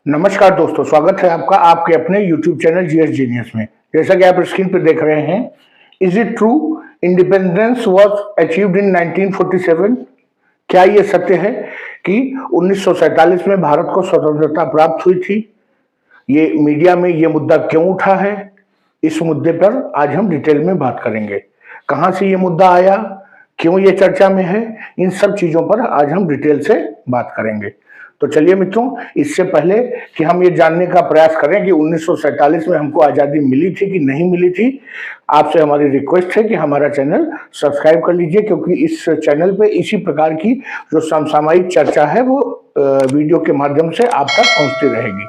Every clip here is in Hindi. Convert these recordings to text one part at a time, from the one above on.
नमस्कार दोस्तों, स्वागत है आपका आपके अपने YouTube चैनल जीएस जीनियस में। जैसा कि आप स्क्रीन पर देख रहे हैं, is it true independence was achieved in 1947? क्या ये सत्य है कि 1947 में भारत को स्वतंत्रता प्राप्त हुई थी? ये मीडिया में ये मुद्दा क्यों उठा है? इस मुद्दे पर आज हम डिटेल में बात करेंगे। कहाँ से ये मुद्दा आया, क्यों ये चर्चा में है, इन सब चीजों पर आज हम डिटेल से बात करेंगे। तो चलिए मित्रों, इससे पहले कि हम ये जानने का प्रयास करें कि 1947 में हमको आज़ादी मिली थी कि नहीं मिली थी, आपसे हमारी रिक्वेस्ट है कि हमारा चैनल सब्सक्राइब कर लीजिए, क्योंकि इस चैनल पे इसी प्रकार की जो समसामयिक चर्चा है वो वीडियो के माध्यम से आप तक पहुंचती रहेगी।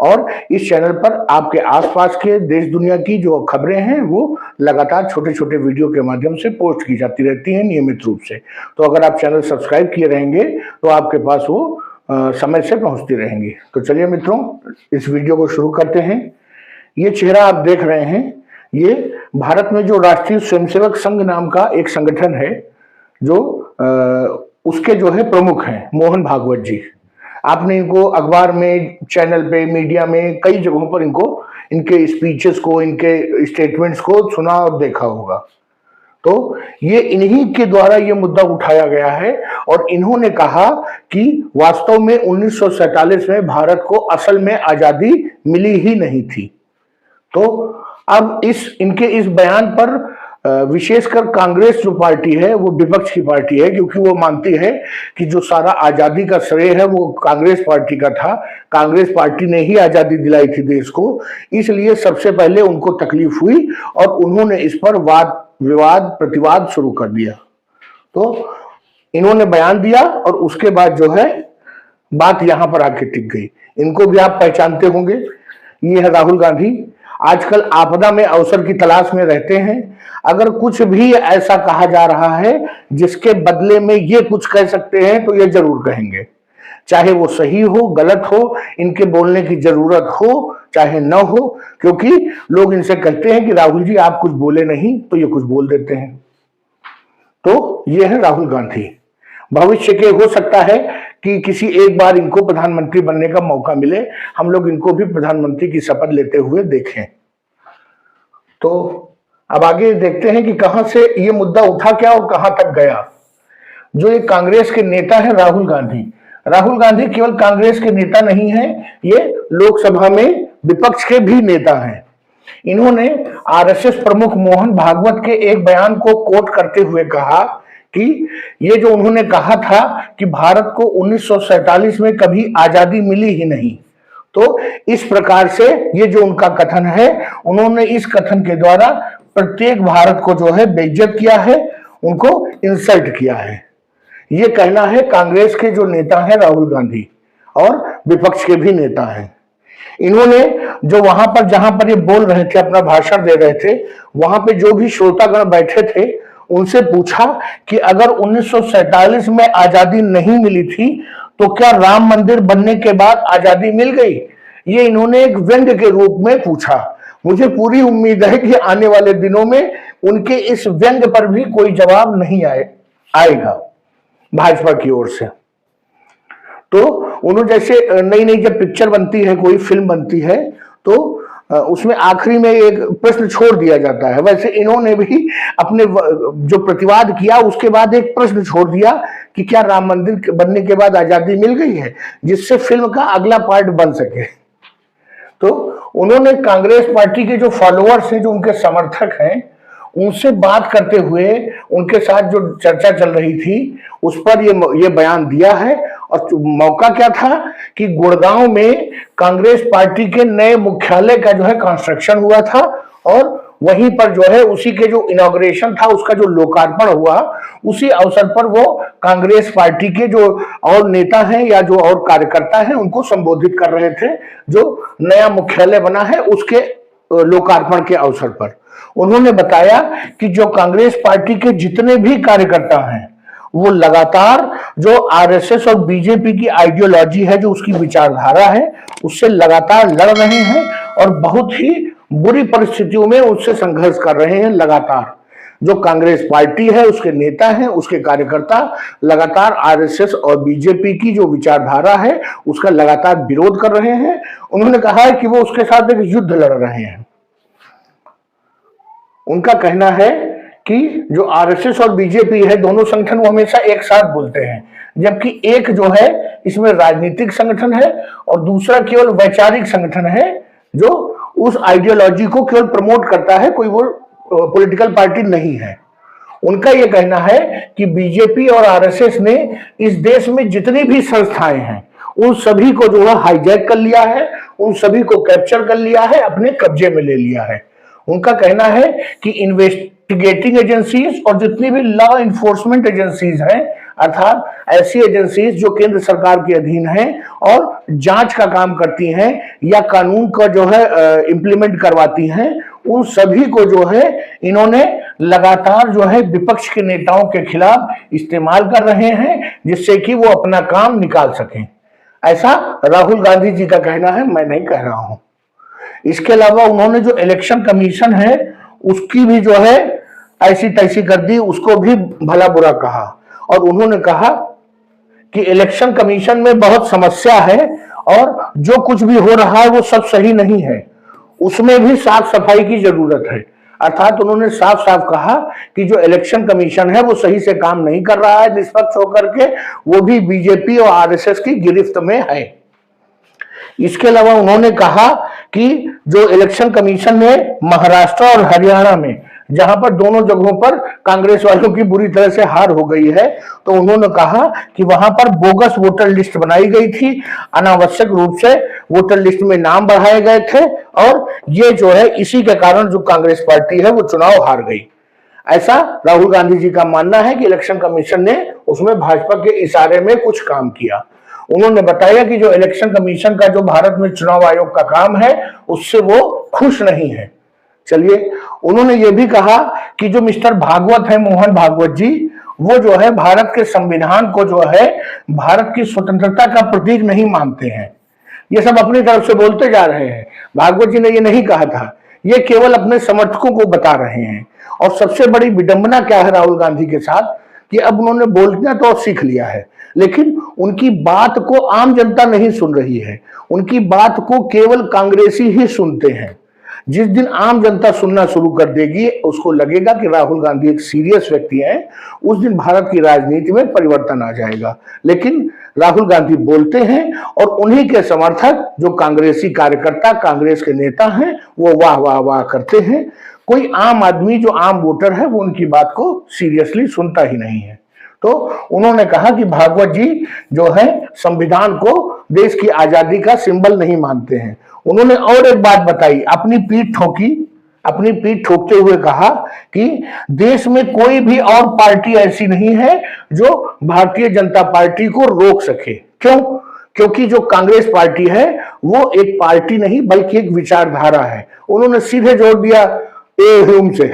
और इस चैनल पर आपके आसपास के देश दुनिया की जो खबरें हैं वो लगातार छोटे छोटे वीडियो के माध्यम से पोस्ट की जाती रहती हैं नियमित रूप से। तो अगर आप चैनल सब्सक्राइब किए रहेंगे तो आपके पास वो समय से पहुंचती रहेंगी। तो चलिए मित्रों, इस वीडियो को शुरू करते हैं। ये चेहरा आप देख रहे हैं, ये भारत में जो राष्ट्रीय स्वयंसेवक संघ नाम का एक संगठन है, जो उसके जो है प्रमुख हैं मोहन भागवत जी। आपने इनको अखबार में, चैनल पे, मीडिया में कई जगहों पर इनको, इनके स्पीचेस को, इनके स्टेटमेंट्स को सुना और देखा होगा। तो ये इन्हीं के द्वारा ये मुद्दा उठाया गया है और इन्होंने कहा कि वास्तव में 1947 में भारत को असल में आजादी मिली ही नहीं थी। तो अब इनके इस बयान पर विशेषकर कांग्रेस जो पार्टी है वो विपक्ष की पार्टी है, क्योंकि वो मानती है कि जो सारा आजादी का श्रेय है वो कांग्रेस पार्टी का था। कांग्रेस पार्टी ने ही आजादी दिलाई थी देश को, इसलिए सबसे पहले उनको तकलीफ हुई और उन्होंने इस पर वाद विवाद प्रतिवाद शुरू कर दिया। तो इन्होंने बयान दिया और उसके बाद जो है बात यहां पर आके टिक गई। इनको भी आप पहचानते होंगे, ये है राहुल गांधी। आजकल आपदा में अवसर की तलाश में रहते हैं। अगर कुछ भी ऐसा कहा जा रहा है जिसके बदले में ये कुछ कह सकते हैं तो ये जरूर कहेंगे, चाहे वो सही हो गलत हो, इनके बोलने की जरूरत हो चाहे न हो, क्योंकि लोग इनसे कहते हैं कि राहुल जी आप कुछ बोले नहीं, तो ये कुछ बोल देते हैं। तो ये है राहुल गांधी। भविष्य के हो सकता है कि किसी एक बार इनको प्रधानमंत्री बनने का मौका मिले, हम लोग इनको भी प्रधानमंत्री की शपथ लेते हुए देखें। तो अब आगे देखते हैं कि कहां से ये मुद्दा उठा क्या और कहां तक गया। जो एक कांग्रेस के नेता है राहुल गांधी केवल कांग्रेस के नेता नहीं है, ये लोकसभा में विपक्ष के भी नेता हैं। इन्होंने आरएसएस प्रमुख मोहन भागवत के एक बयान को कोट करते हुए कहा कि ये जो उन्होंने कहा था कि भारत को 1947 में कभी आजादी मिली ही नहीं, तो इस प्रकार से ये जो उनका कथन है, उन्होंने इस कथन के द्वारा प्रत्येक भारत को जो है बेइज्जत किया है, उनको इंसल्ट किया है। ये कहना है कांग्रेस के जो नेता हैं राहुल गांधी और विपक्ष के भी नेता हैं। इन्होंने जो वहां पर जहां पर ये बोल रहे थे, अपना भाषण दे रहे थे, वहां पे जो भी श्रोतागण बैठे थे उनसे पूछा कि अगर 1947 में आजादी नहीं मिली थी तो क्या राम मंदिर बनने के बाद आजादी मिल गई? ये इन्होंने एक व्यंग्य के रूप में पूछा। मुझे पूरी उम्मीद है कि आने वाले दिनों में उनके इस व्यंग्य पर भी कोई जवाब नहीं आएगा भाजपा की ओर से। तो उन्होंने जैसे नई नई जब पिक्चर बनती है, कोई फिल्म बनती है, तो उसमें आखिरी में एक प्रश्न छोड़ दिया जाता है, वैसे इन्होंने भी अपने जो प्रतिवाद किया उसके बाद एक प्रश्न छोड़ दिया कि क्या राम मंदिर बनने के बाद आजादी मिल गई है, जिससे फिल्म का अगला पार्ट बन सके। तो उन्होंने कांग्रेस पार्टी के जो फॉलोअर्स हैं, जो उनके समर्थक हैं, उनसे बात करते हुए उनके साथ जो चर्चा चल रही थी उस पर ये बयान दिया है। और मौका क्या था कि गुड़गांव में कांग्रेस पार्टी के नए मुख्यालय का जो है कंस्ट्रक्शन हुआ था और वहीं पर जो है उसी के जो इनॉग्रेशन था, उसका जो लोकार्पण हुआ, उसी अवसर पर वो कांग्रेस पार्टी के जो और नेता हैं या जो और कार्यकर्ता हैं उनको संबोधित कर रहे थे। जो नया मुख्यालय बना है उसके लोकार्पण के अवसर पर उन्होंने बताया कि जो कांग्रेस पार्टी के जितने भी कार्यकर्ता हैं वो लगातार जो आरएसएस और बीजेपी की आइडियोलॉजी है, जो उसकी विचारधारा है, उससे लगातार लड़ रहे हैं और बहुत ही बुरी परिस्थितियों में उससे संघर्ष कर रहे हैं लगातार। जो कांग्रेस पार्टी है, उसके नेता हैं, उसके कार्यकर्ता लगातार आरएसएस और बीजेपी की जो विचारधारा है उसका लगातार विरोध कर रहे हैं। उन्होंने कहा है कि वो उसके साथ एक युद्ध लड़ रहे हैं। उनका कहना है कि जो आरएसएस और बीजेपी है, दोनों संगठन वो हमेशा एक साथ बोलते हैं, जबकि एक जो है इसमें राजनीतिक संगठन है और दूसरा केवल वैचारिक संगठन है जो उस आइडियोलॉजी को केवल प्रमोट करता है, कोई वो पॉलिटिकल पार्टी नहीं है। उनका यह कहना है कि बीजेपी और आरएसएस ने इस देश में जितनी भी संस्थाएं हैं उन सभी को जो है हाईजैक कर लिया है, उन सभी को कैप्चर कर लिया है, अपने कब्जे में ले लिया है। उनका कहना है कि इन्वेस्टिगेटिंग एजेंसीज और जितनी भी लॉ इन्फोर्समेंट एजेंसीज हैं, अर्थात ऐसी एजेंसीज जो केंद्र सरकार के अधीन हैं और जांच का काम करती हैं या कानून का जो है इंप्लीमेंट करवाती हैं, उन सभी को जो है इन्होंने लगातार जो है विपक्ष के नेताओं के खिलाफ इस्तेमाल कर रहे हैं, जिससे कि वो अपना काम निकाल सकें। ऐसा राहुल गांधी जी का कहना है, मैं नहीं कह रहा हूं। इसके अलावा उन्होंने जो इलेक्शन कमीशन है उसकी भी जो है ऐसी तैसी कर दी, उसको भी भला बुरा कहा और उन्होंने कहा कि इलेक्शन कमीशन में बहुत समस्या है और जो कुछ भी हो रहा है वो सब सही नहीं है, उसमें भी साफ सफाई की जरूरत है। अर्थात उन्होंने साफ साफ कहा कि जो इलेक्शन कमीशन है वो सही से काम नहीं कर रहा है निष्पक्ष होकर के, वो भी बीजेपी और आरएसएस की गिरफ्त में है। इसके अलावा उन्होंने कहा कि जो इलेक्शन कमीशन ने महाराष्ट्र और हरियाणा में, जहां पर दोनों जगहों पर कांग्रेस वालों की बुरी तरह से हार हो गई है, तो उन्होंने कहा कि वहां पर बोगस वोटर लिस्ट बनाई गई थी, अनावश्यक रूप से वोटर लिस्ट में नाम बढ़ाए गए थे और ये जो है इसी के कारण जो कांग्रेस पार्टी है वो चुनाव हार गई। ऐसा राहुल गांधी जी का मानना है कि इलेक्शन कमीशन ने उसमें भाजपा के इशारे में कुछ काम किया। उन्होंने बताया कि जो इलेक्शन कमीशन का जो भारत में चुनाव आयोग का काम है उससे वो खुश नहीं है। चलिए, उन्होंने ये भी कहा कि जो मिस्टर भागवत है, मोहन भागवत जी, वो जो है भारत के संविधान को जो है भारत की स्वतंत्रता का प्रतीक नहीं मानते हैं। ये सब अपनी तरफ से बोलते जा रहे हैं, भागवत जी ने ये नहीं कहा था, ये केवल अपने समर्थकों को बता रहे हैं। और सबसे बड़ी विडंबना क्या है राहुल गांधी के साथ कि अब उन्होंने बोलना तो सीख लिया है, लेकिन उनकी बात को आम जनता नहीं सुन रही है, उनकी बात को केवल कांग्रेसी ही सुनते हैं। जिस दिन आम जनता सुनना शुरू कर देगी, उसको लगेगा कि राहुल गांधी एक सीरियस व्यक्ति हैं, उस दिन भारत की राजनीति में परिवर्तन आ जाएगा। लेकिन राहुल गांधी बोलते हैं और उन्हीं के समर्थक जो कांग्रेसी कार्यकर्ता, कांग्रेस के नेता हैं, वो वाह वाह वाह करते हैं। कोई आम आदमी जो आम वोटर है वो उनकी बात को सीरियसली सुनता ही नहीं है। तो उन्होंने कहा कि भागवत जी जो है संविधान को देश की आजादी का सिंबल नहीं मानते हैं। उन्होंने और एक बात बताई, अपनी पीठ ठोकी, अपनी पीठ ठोकते हुए कहा कि देश में कोई भी और पार्टी ऐसी नहीं है जो भारतीय जनता पार्टी को रोक सके। क्यों? क्योंकि जो कांग्रेस पार्टी है वो एक पार्टी नहीं बल्कि एक विचारधारा है। उन्होंने सीधे जोड़ दिया ह्यूम से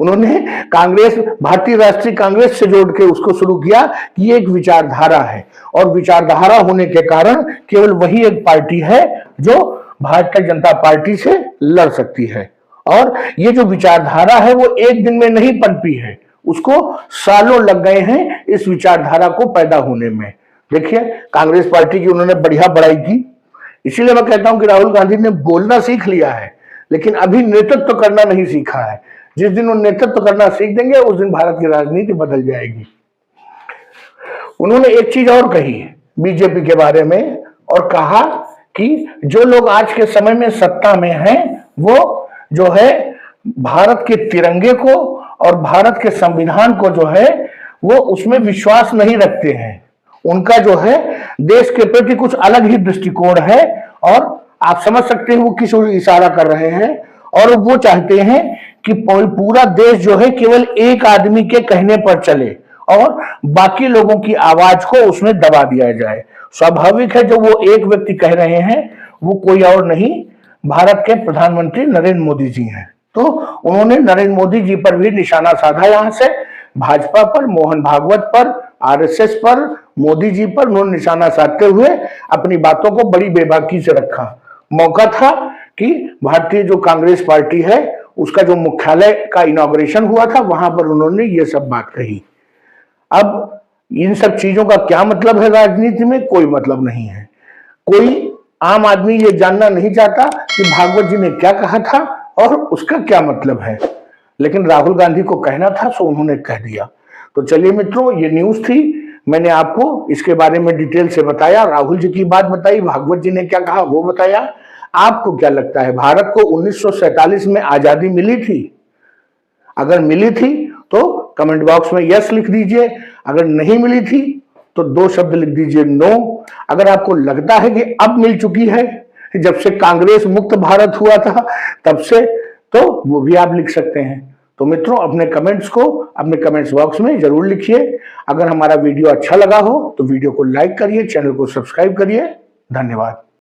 उन्होंने कांग्रेस, भारतीय राष्ट्रीय कांग्रेस से जोड़ के उसको शुरू किया कि ये एक विचारधारा है और विचारधारा होने के कारण केवल वही एक पार्टी है जो भारतीय जनता पार्टी से लड़ सकती है। और ये जो विचारधारा है वो एक दिन में नहीं पनपी है, उसको सालों लग गए हैं इस विचारधारा को पैदा होने में। देखिए, कांग्रेस पार्टी की उन्होंने बढ़िया बड़ाई की। इसीलिए मैं कहता हूं कि राहुल गांधी ने बोलना सीख लिया है, लेकिन अभी नेतृत्व करना नहीं सीखा है। जिस दिन वो नेतृत्व करना सीख देंगे उस दिन भारत की राजनीति बदल जाएगी। उन्होंने एक चीज और कही बीजेपी के बारे में और कहा कि जो लोग आज के समय में सत्ता में हैं वो जो है भारत के तिरंगे को और भारत के संविधान को जो है वो उसमें विश्वास नहीं रखते हैं। उनका जो है देश के प्रति कुछ अलग ही दृष्टिकोण है और आप समझ सकते हैं वो किस ओर इशारा कर रहे हैं। और वो चाहते हैं कि पूरा देश जो है केवल एक आदमी के कहने पर चले और बाकी लोगों की आवाज को उसमें दबा दिया जाए। स्वाभाविक है, जो वो एक व्यक्ति कह रहे हैं वो कोई और नहीं, भारत के प्रधानमंत्री नरेंद्र मोदी जी हैं। तो उन्होंने नरेंद्र मोदी जी पर भी निशाना साधा, यहां से भाजपा पर, मोहन भागवत पर, आरएसएस पर, मोदी जी पर उन्होंने निशाना साधते हुए अपनी बातों को बड़ी बेबाकी से रखा। मौका था कि भारतीय जो कांग्रेस पार्टी है उसका जो मुख्यालय का इनॉग्रेशन हुआ था वहां पर उन्होंने ये सब बात कही। अब इन सब चीजों का क्या मतलब है राजनीति में? कोई मतलब नहीं है। कोई आम आदमी ये जानना नहीं चाहता कि भागवत जी ने क्या कहा था और उसका क्या मतलब है, लेकिन राहुल गांधी को कहना था सो उन्होंने कह दिया। तो चलिए मित्रों, ये न्यूज थी, मैंने आपको इसके बारे में डिटेल से बताया, राहुल जी की बात बताई, भागवत जी ने क्या कहा वो बताया। आपको क्या लगता है, भारत को 1947 में आजादी मिली थी? अगर मिली थी तो कमेंट बॉक्स में यस लिख दीजिए, अगर नहीं मिली थी तो 2 शब्द लिख दीजिए नो। अगर आपको लगता है कि अब मिल चुकी है, जब से कांग्रेस मुक्त भारत हुआ था तब से, तो वो भी आप लिख सकते हैं। तो मित्रों, अपने कमेंट्स को अपने कमेंट्स बॉक्स में जरूर लिखिए। अगर हमारा वीडियो अच्छा लगा हो तो वीडियो को लाइक करिए, चैनल को सब्सक्राइब करिए। धन्यवाद।